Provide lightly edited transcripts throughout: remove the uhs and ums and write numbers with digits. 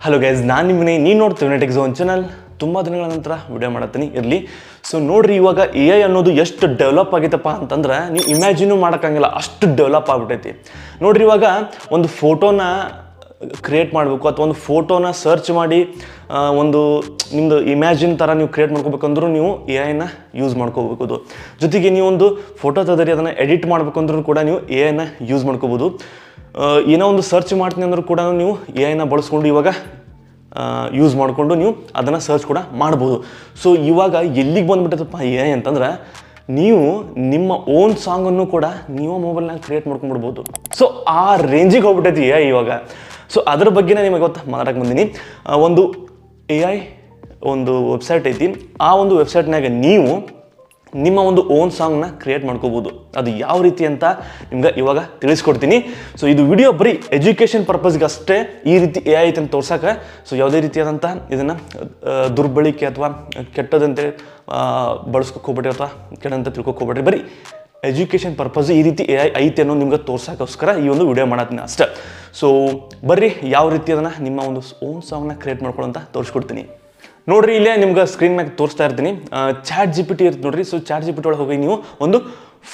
Hello guys, ನಾನು ನಿಮ್ಮನೆ ನೀನು ನೋಡ್ತೀವಿ ಟೆಕ್ ಝೋನ್ ಚಾನಲ್. ತುಂಬ ದಿನಗಳ ನಂತರ ವಿಡಿಯೋ ಮಾಡತ್ತೀನಿ ಇರಲಿ. ಸೊ ನೋಡ್ರಿ, ಇವಾಗ ಎ ಐ ಅನ್ನೋದು ಎಷ್ಟು ಡೆವಲಪ್ ಆಗೈತಪ್ಪ ಅಂತಂದ್ರೆ ನೀವು ಇಮ್ಯಾಜಿನೂ ಮಾಡೋಕ್ಕಾಗಿಲ್ಲ, ಅಷ್ಟು ಡೆವಲಪ್ ಆಗ್ಬಿಟ್ಟೈತಿ. ನೋಡ್ರಿ, ಇವಾಗ ಒಂದು ಫೋಟೋನ ಕ್ರಿಯೇಟ್ ಮಾಡಬೇಕು ಅಥವಾ ಒಂದು ಫೋಟೋನ ಸರ್ಚ್ ಮಾಡಿ ಒಂದು ನಿಮ್ಮದು ಇಮ್ಯಾಜಿನ್ ಥರ ನೀವು ಕ್ರಿಯೇಟ್ ಮಾಡ್ಕೋಬೇಕಂದ್ರೂ ನೀವು ಎ ಐನ ಯೂಸ್ ಮಾಡ್ಕೋಬೇಕು. ಜೊತೆಗೆ ನೀವು ಒಂದು ಫೋಟೋ ತೆಗೆದು ಅದನ್ನು ಎಡಿಟ್ ಮಾಡ್ಬೇಕಂದ್ರೂ ಕೂಡ ನೀವು ಎ ಐನ ಯೂಸ್ ಮಾಡ್ಕೋಬೋದು. ಏನೋ ಒಂದು ಸರ್ಚ್ ಮಾಡ್ತೀನಿ ಅಂದರೂ ಕೂಡ ನೀವು ಎ ಐನ ಬಳಸ್ಕೊಂಡು ಇವಾಗ ಯೂಸ್ ಮಾಡಿಕೊಂಡು ನೀವು ಅದನ್ನು ಸರ್ಚ್ ಕೂಡ ಮಾಡ್ಬೋದು. ಸೊ ಇವಾಗ ಎಲ್ಲಿಗೆ ಬಂದುಬಿಟ್ಟದಪ್ಪ ಎ ಐ ಅಂತಂದ್ರೆ, ನೀವು ನಿಮ್ಮ ಓನ್ ಸಾಂಗನ್ನು ಕೂಡ ನೀವು ಮೊಬೈಲ್ನಾಗ ಕ್ರಿಯೇಟ್ ಮಾಡ್ಕೊಂಡ್ಬಿಡ್ಬೋದು. ಸೊ ಆ ರೇಂಜಿಗೆ ಹೋಗ್ಬಿಟ್ಟೈತಿ ಎ ಐ ಇವಾಗ. ಸೊ ಅದ್ರ ಬಗ್ಗೆನೇ ನಿಮಗೆ ಗೊತ್ತಾ ಮಾತಾಡಕ್ಕೆ ಬಂದೀನಿ. ಒಂದು ಎ ಐ ಒಂದು ವೆಬ್ಸೈಟ್ ಐತಿ. ಆ ಒಂದು ವೆಬ್ಸೈಟ್ನಾಗ ನೀವು ನಿಮ್ಮ ಒಂದು ಓನ್ ಸಾಂಗ್ನ ಕ್ರಿಯೇಟ್ ಮಾಡ್ಕೋಬೋದು. ಅದು ಯಾವ ರೀತಿ ಅಂತ ನಿಮ್ಗೆ ಇವಾಗ ತಿಳಿಸ್ಕೊಡ್ತೀನಿ. ಸೊ ಇದು ವಿಡಿಯೋ ಬರೀ ಎಜುಕೇಷನ್ ಪರ್ಪಸ್ಗೆ ಅಷ್ಟೇ. ಈ ರೀತಿ ಎ ಐ ಐತೆ ಅಂತ ತೋರ್ಸೋಕೆ ಸೊ ಯಾವುದೇ ರೀತಿಯಾದಂಥ ಇದನ್ನು ದುರ್ಬಳಕೆ ಅಥವಾ ಕೆಟ್ಟದಂತೆ ಬಳಸ್ಕೊಕ್ಕೆ ಹೋಗ್ಬೇಡ್ರಿ ಅಥವಾ ಕೆಟ್ಟಂತ ತಿಳ್ಕೊಕ್ಕೆ ಹೋಗ್ಬೇಡ್ರಿ. ಬರೀ ಎಜುಕೇಷನ್ ಪರ್ಪಸ್ ಈ ರೀತಿ ಎ ಐ ಐತೆ ಅನ್ನೋ ನಿಮ್ಗೆ ತೋರ್ಸೋಕ್ಕೋಸ್ಕರ ಈ ಒಂದು ವಿಡಿಯೋ ಮಾಡತ್ತೀನಿ ಅಷ್ಟೇ. ಸೊ ಬರ್ರಿ ಯಾವ ರೀತಿ ಅದನ್ನು ನಿಮ್ಮ ಒಂದು ಓನ್ ಸಾಂಗ್ನ ಕ್ರಿಯೇಟ್ ಮಾಡ್ಕೊಳ್ಳೋಂತ ತೋರಿಸ್ಕೊಡ್ತೀನಿ. ನೋಡ್ರಿ, ಇಲ್ಲೇ ನಿಮ್ಗೆ ಸ್ಕ್ರೀನ್ ಮ್ಯಾಗ ತೋರಿಸ್ತಾ ಇರ್ತೀನಿ. ಚಾಟ್ ಜಿ ಪಿ ಟಿ ಇರುತ್ತೆ ನೋಡ್ರಿ. So chat G P T ಒಳಗೆ ಹೋಗಿ ನೀವು ಒಂದು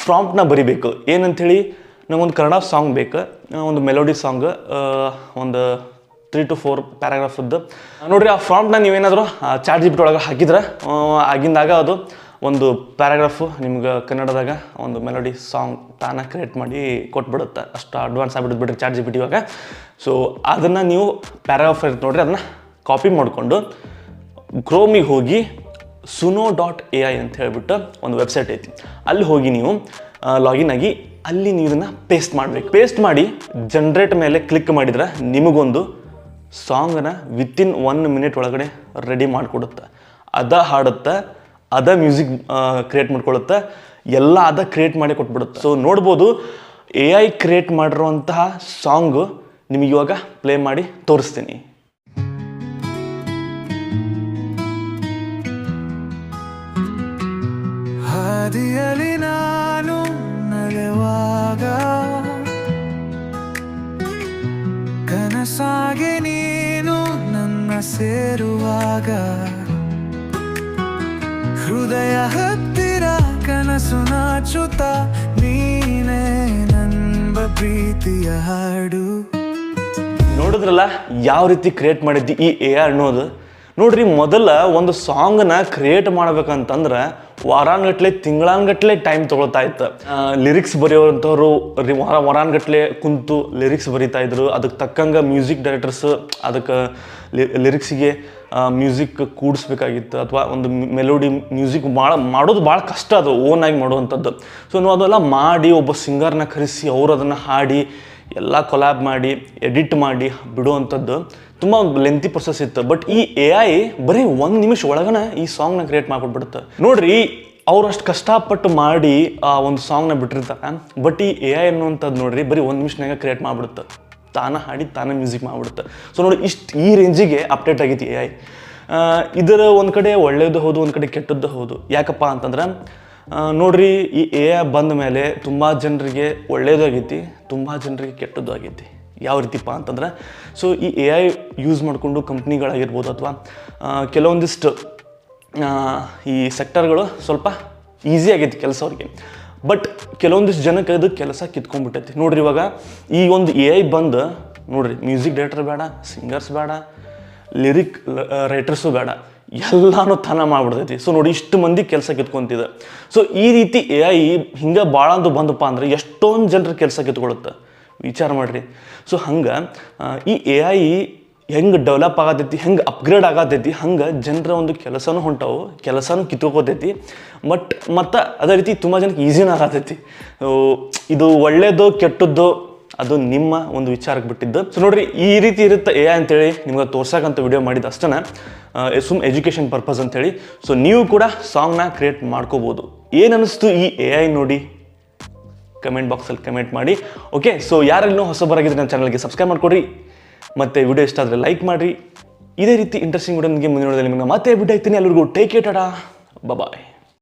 ಪ್ರಾಂಪ್ಟ್ನ ಬರಿಬೇಕು. ಏನಂಥೇಳಿ, ನಂಗೊಂದು ಕನ್ನಡ ಸಾಂಗ್ ಬೇಕು, ಒಂದು ಮೆಲೋಡಿ ಸಾಂಗ್, ಒಂದು 3 to 4 ಪ್ಯಾರಾಗ್ರಾಫದ್ದು. ನೋಡ್ರಿ, ಆ ಪ್ರಾಂಪ್ಟ್ನ ನೀವೇನಾದರೂ ಚಾಟ್ ಜಿ ಪಿ ಟಿ ಒಳಗೆ ಹಾಕಿದ್ರೆ ಆಗಿಂದಾಗ ಅದು ಒಂದು ಪ್ಯಾರಾಗ್ರಾಫು ನಿಮ್ಗೆ ಕನ್ನಡದಾಗ ಒಂದು ಮೆಲೋಡಿ ಸಾಂಗ್ ತಾನ ಕ್ರಿಯೇಟ್ ಮಾಡಿ ಕೊಟ್ಬಿಡುತ್ತೆ. ಅಷ್ಟು ಅಡ್ವಾನ್ಸ್ ಆಗಿಬಿಡುತ್ತೆ ಬಿಡ್ರಿ ಚಾಟ್ ಜಿ ಪಿ ಟಿ ಇವಾಗ. ಸೊ ಅದನ್ನು ನೀವು ಪ್ಯಾರಾಗ್ರಾಫ್ ಇರುತ್ತೆ ನೋಡ್ರಿ, ಅದನ್ನು ಕಾಪಿ ಮಾಡಿಕೊಂಡು ಕ್ರೋಮಿಗೆ ಹೋಗಿ suno.ai ಅಂತ ಹೇಳಿಬಿಟ್ಟು ಒಂದು ವೆಬ್ಸೈಟ್ ಐತಿ. ಅಲ್ಲಿ ಹೋಗಿ ನೀವು ಲಾಗಿನ್ ಆಗಿ ಅಲ್ಲಿ ನೀವು ಇದನ್ನು ಪೇಸ್ಟ್ ಮಾಡಬೇಕು. ಪೇಸ್ಟ್ ಮಾಡಿ ಜನ್ರೇಟ್ ಮೇಲೆ ಕ್ಲಿಕ್ ಮಾಡಿದ್ರೆ ನಿಮಗೊಂದು ಸಾಂಗನ್ನು ವಿತಿನ್ 1 minute ಒಳಗಡೆ ರೆಡಿ ಮಾಡಿಕೊಡುತ್ತೆ. ಅದ ಹಾಡುತ್ತೆ, ಅದ ಮ್ಯೂಸಿಕ್ ಕ್ರಿಯೇಟ್ ಮಾಡ್ಕೊಳ್ಳುತ್ತೆ, ಎಲ್ಲ ಅದ ಕ್ರಿಯೇಟ್ ಮಾಡಿ ಕೊಟ್ಬಿಡುತ್ತೆ. ಸೊ ನೋಡ್ಬೋದು, ಎ ಐ ಕ್ರಿಯೇಟ್ ಮಾಡಿರುವಂತಹ ಸಾಂಗು ನಿಮಗೆ ಇವಾಗ ಪ್ಲೇ ಮಾಡಿ ತೋರಿಸ್ತೀನಿ. ಹಾದಿಯಲ್ಲಿ ನಾನು ನಡೆಯುವಾಗ ಕನಸಾಗಿ ನೀನು ನನ್ನ ಸೇರುವಾಗ, ಹೃದಯ ಹತ್ತಿರ ಕನಸು ನಾಚುತ್ತ ನೀನೇ ನನ್ನ ಪ್ರೀತಿಯ ಹಾಡು. ನೋಡಿದ್ರಲ್ಲ ಯಾವ ರೀತಿ ಕ್ರಿಯೇಟ್ ಮಾಡಿದ್ದಿ ಈ ಎ ಐ ಅನ್ನೋದು. ನೋಡ್ರಿ, ಮೊದಲ ಒಂದು ಸಾಂಗ್ನ ಕ್ರಿಯೇಟ್ ಮಾಡ್ಬೇಕಂತಂದ್ರೆ ವಾರಾನ್ಗಟ್ಲೆ ತಿಂಗಳಾನ್ಗಟ್ಲೆ ಟೈಮ್ ತೊಗೊಳ್ತಾ ಇತ್ತು. ಲಿರಿಕ್ಸ್ ಬರೆಯೋವಂಥವ್ರು ವಾರಾನ್ಗಟ್ಲೆ ಕುಂತು ಲಿರಿಕ್ಸ್ ಬರೀತಾ ಇದ್ರು. ಅದಕ್ಕೆ ತಕ್ಕಂಗೆ ಮ್ಯೂಸಿಕ್ ಡೈರೆಕ್ಟರ್ಸ್ ಅದಕ್ಕೆ ಲಿರಿಕ್ಸಿಗೆ ಮ್ಯೂಸಿಕ್ ಕೂಡಿಸ್ಬೇಕಾಗಿತ್ತು, ಅಥವಾ ಒಂದು ಮೆಲೋಡಿ ಮ್ಯೂಸಿಕ್ ಮಾಡೋದು ಭಾಳ ಕಷ್ಟ, ಅದು ಓನಾಗಿ ಮಾಡುವಂಥದ್ದು. ಸೊ ನಾವು ಅದೆಲ್ಲ ಮಾಡಿ ಒಬ್ಬ ಸಿಂಗರ್ನ ಕರೆಸಿ ಅವ್ರು ಅದನ್ನು ಹಾಡಿ ಎಲ್ಲ ಕೊಲ್ಯಾಬ್ ಮಾಡಿ ಎಡಿಟ್ ಮಾಡಿ ಬಿಡುವಂಥದ್ದು ತುಂಬ ಒಂದು ಲೆಂತಿ ಪ್ರೊಸೆಸ್ ಇತ್ತು. ಬಟ್ ಈ ಎ ಐ ಬರೀ 1 ನಿಮಿಷ ಒಳಗನೆ ಈ ಸಾಂಗ್ನ ಕ್ರಿಯೇಟ್ ಮಾಡ್ಕೊಟ್ಬಿಡುತ್ತೆ. ನೋಡ್ರಿ, ಅವ್ರು ಅಷ್ಟು ಕಷ್ಟಪಟ್ಟು ಮಾಡಿ ಆ ಒಂದು ಸಾಂಗ್ನ ಬಿಟ್ಟಿರ್ತಾರೆ. ಬಟ್ ಈ ಎ ಐ ಅನ್ನುವಂಥದ್ದು ನೋಡ್ರಿ ಬರೀ 1 ನಿಮಿಷನಾಗ ಕ್ರಿಯೇಟ್ ಮಾಡಿಬಿಡುತ್ತೆ, ತಾನ ಹಾಡಿ ತಾನೇ ಮ್ಯೂಸಿಕ್ ಮಾಡಿಬಿಡುತ್ತೆ. ಸೊ ನೋಡಿ, ಈ ರೇಂಜಿಗೆ ಅಪ್ಡೇಟ್ ಆಗೈತಿ ಎ ಐ. ಇದರ ಒಂದು ಕಡೆ ಒಳ್ಳೆಯದು ಹೌದು, ಒಂದು ಕಡೆ ಕೆಟ್ಟದ್ದು ಹೌದು. ಯಾಕಪ್ಪ ಅಂತಂದ್ರೆ ನೋಡ್ರಿ, ಈ ಎ ಐ ಬಂದ ಮೇಲೆ ತುಂಬ ಜನರಿಗೆ ಒಳ್ಳೆಯದು ಆಗೈತಿ, ತುಂಬ ಜನರಿಗೆ ಕೆಟ್ಟದ್ದು ಆಗೈತಿ. ಯಾವ ರೀತಿಪ್ಪ ಅಂತಂದ್ರೆ, ಸೊ ಈ ಎ ಐ ಯೂಸ್ ಮಾಡಿಕೊಂಡು ಕಂಪ್ನಿಗಳಾಗಿರ್ಬೋದು ಅಥವಾ ಕೆಲವೊಂದಿಷ್ಟು ಈ ಸೆಕ್ಟರ್ಗಳು ಸ್ವಲ್ಪ ಈಸಿ ಆಗೈತಿ ಕೆಲಸ ಅವ್ರಿಗೆ. ಬಟ್ ಕೆಲವೊಂದಿಷ್ಟು ಜನಕ್ಕೆ ಅದು ಕೆಲಸ ಕಿತ್ಕೊಂಡ್ಬಿಟ್ಟೈತಿ. ನೋಡ್ರಿ, ಇವಾಗ ಈ ಒಂದು ಎ ಐ ಬಂದು ನೋಡ್ರಿ, ಮ್ಯೂಸಿಕ್ ಡೈರೆಕ್ಟರ್ ಬೇಡ, ಸಿಂಗರ್ಸ್ ಬೇಡ, ಲಿರಿಕ್ ರೈಟರ್ಸು ಬೇಡ, ಎಲ್ಲಾನು ತಾನ ಮಾಡ್ಬಿಡ್ತೈತಿ. ಸೊ ನೋಡಿ, ಇಷ್ಟು ಮಂದಿ ಕೆಲಸ ಕಿತ್ಕೊಂತಿದೆ. ಸೊ ಈ ರೀತಿ ಎ ಐ ಹಿಂಗೆ ಭಾಳ ಅಂತ ಬಂದಪ್ಪ ಅಂದ್ರೆ ಎಷ್ಟೊಂದು ಜನರ ಕೆಲಸ ಕಿತ್ಕೊಳ್ಳುತ್ತೆ, ವಿಚಾರ ಮಾಡಿರಿ. ಸೊ ಹಂಗೆ ಈ ಎ ಐ ಹೆಂಗೆ ಡೆವಲಪ್ ಆಗತೈತಿ, ಹೆಂಗೆ ಅಪ್ಗ್ರೇಡ್ ಆಗತೈತಿ, ಹಂಗೆ ಜನರ ಒಂದು ಕೆಲಸನೂ ಹೊಂಟವು, ಕೆಲಸನೂ ಕಿತ್ಕೋತೈತಿ. ಮತ್ತು ಅದೇ ರೀತಿ ತುಂಬ ಜನಕ್ಕೆ ಈಸಿನೂ ಆಗತೈತಿ. ಇದು ಒಳ್ಳೆಯದು ಕೆಟ್ಟದ್ದು ಅದು ನಿಮ್ಮ ಒಂದು ವಿಚಾರಕ್ಕೆ ಬಿಟ್ಟಿದ್ದು. ಸೊ ನೋಡ್ರಿ, ಈ ರೀತಿ ಇರುತ್ತೆ ಎ ಐ ಅಂತೇಳಿ ನಿಮ್ಗೆ ತೋರ್ಸಕ್ಕಂತ ವಿಡಿಯೋ ಮಾಡಿದ್ದು ಅಷ್ಟೇ, ಸುಮ್ ಎಜುಕೇಷನ್ ಪರ್ಪಸ್ ಅಂತೇಳಿ. ಸೊ ನೀವು ಕೂಡ ಸಾಂಗ್ನ ಕ್ರಿಯೇಟ್ ಮಾಡ್ಕೋಬೋದು. ಏನು ಅನ್ನಿಸ್ತು ಈ ಎ ಐ ನೋಡಿ ಕಮೆಂಟ್ ಬಾಕ್ಸಲ್ಲಿ ಕಮೆಂಟ್ ಮಾಡಿ. ಓಕೆ, ಸೊ ಯಾರೆಲ್ಲೂ ಹೊಸಬರಾಗಿದ್ರೆ ನನ್ನ ಚಾನಲ್ಗೆ ಸಬ್ಸ್ಕ್ರೈಬ್ ಮಾಡಿಕೊಡ್ರಿ, ಮತ್ತು ವಿಡಿಯೋ ಇಷ್ಟ ಆದರೆ ಲೈಕ್ ಮಾಡಿರಿ. ಇದೇ ರೀತಿ ಇಂಟ್ರೆಸ್ಟಿಂಗ್ ವಿಡಿಯೋ ನಿಮಗೆ ಮುಂದಿನ ವಿಡಿಯೋದಲ್ಲಿ ನಿಮಗೆ ಮತ್ತೆ ಬಿಟ್ಟು ಆಗ್ತೀನಿ. ಎಲ್ಲರಿಗೂ ಟೇಕ್ ಕೇರ್, ಟಾಟಾ, ಬಾಯ್.